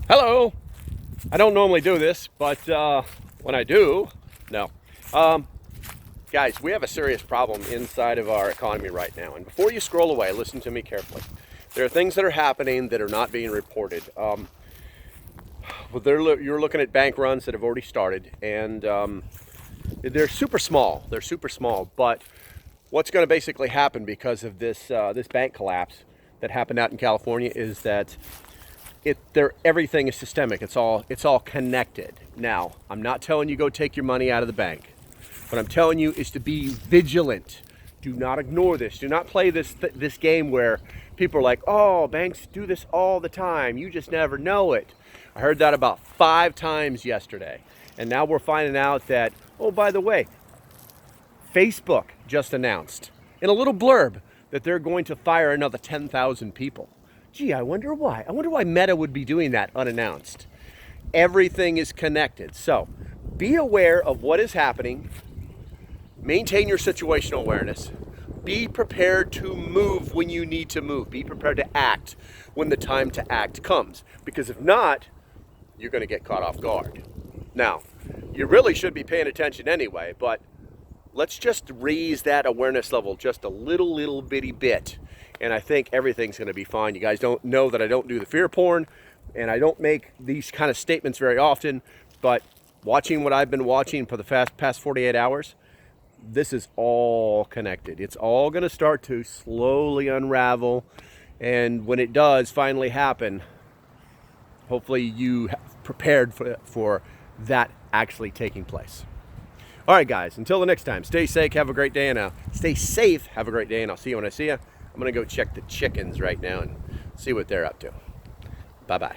Hello. I don't normally do this, but when I do, no. Guys, we have a serious problem inside of our economy right now. And before you scroll away, listen to me carefully. There are things that are happening that are not being reported. You're looking at bank runs that have already started, and they're super small. They're super small, but what's going to basically happen because of this bank collapse that happened out in California is that everything is systemic. It's all connected. Now, I'm not telling you go take your money out of the bank. What I'm telling you is to be vigilant. Do not ignore this. Do not play this game where people are like, oh, banks do this all the time. You just never know it. I heard that about 5 times yesterday. And now we're finding out that, oh, by the way, Facebook just announced in a little blurb that they're going to fire another 10,000 people. Gee, I wonder why. I wonder why Meta would be doing that unannounced. Everything is connected. So be aware of what is happening. Maintain your situational awareness. Be prepared to move when you need to move. Be prepared to act when the time to act comes. Because if not, you're going to get caught off guard. Now, you really should be paying attention anyway, but let's just raise that awareness level just a little bitty bit. And I think everything's going to be fine. You guys don't know that I don't do the fear porn, and I don't make these kind of statements very often, but watching what I've been watching for the past 48 hours, this is all connected. It's all going to start to slowly unravel, and when it does finally happen, hopefully you have prepared for that actually taking place. All right, guys, until the next time, stay safe, have a great day, and stay safe, have a great day, and I'll see you when I see you. I'm going to go check the chickens right now and see what they're up to. Bye-bye.